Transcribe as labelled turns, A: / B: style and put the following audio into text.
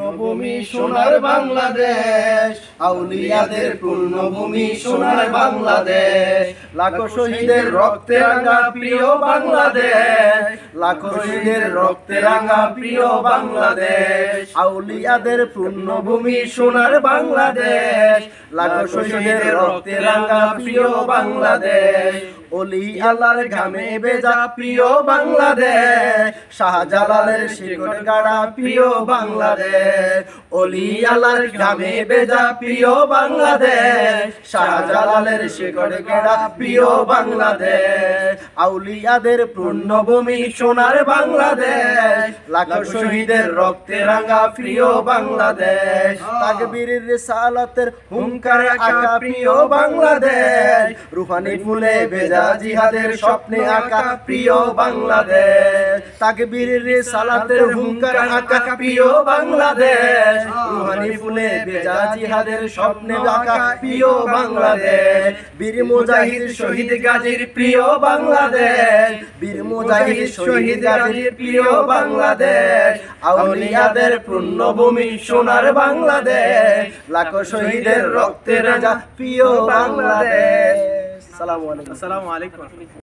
A: পূর্ণভূমি সোনার বাংলাদেশ, আউলিয়াদের পূর্ণভূমি সোনার বাংলাদেশ, লাখো শহীদের রক্তে রাঙা প্রিয় বাংলাদেশ, লাখো শহীদের রক্তে রাঙা প্রিয় বাংলাদেশ, আউলিয়াদের পূর্ণভূমি সোনার বাংলাদেশ, লাখো শহীদের রক্তে রাঙা প্রিয় বাংলাদেশ, ওলি আল্লাহর ঘামে ভেজা প্রিয় বাংলাদেশ, শাহজালালের শিকড় গাড়া প্রিয় বাংলাদেশ, ওলি আল্লাহর ঘামে ভেজা প্রিয় বাংলাদেশ, শাহজালালের শিকড় গাড়া প্রিয় বাংলাদেশ, আউলিয়াদের পূর্ণভূমি সোনার বাংলাদেশ, লাখো শহীদের রক্তে রাঙা প্রিয় বাংলাদেশ, তাকবীরের রিসালাতের হুঙ্কারে আঁকা প্রিয় বাংলাদেশ, রুহানি ফুলে ভেজা জিহাদের স্বপ্নে আঁকা প্রিয় বাংলাদেশ, তাকবীরের রিসালাতের হুঙ্কারে আঁকা প্রিয় বাংলাদেশ, রুহানি ফুলে ভেজা জিহাদের স্বপ্নে আঁকা প্রিয় বাংলাদেশ, বীর মুজাহিদ শহীদ গাজীর প্রিয় বাংলাদেশ, বীর মুজাহিদ শহীদ গাজীর প্রিয় বাংলাদেশ, আউলিয়াদের পূর্ণভূমি সোনার বাংলাদেশ, লাখো শহীদের রক্তে রাঙা প্রিয় বাংলাদেশ। আসসালামু আলাইকুম।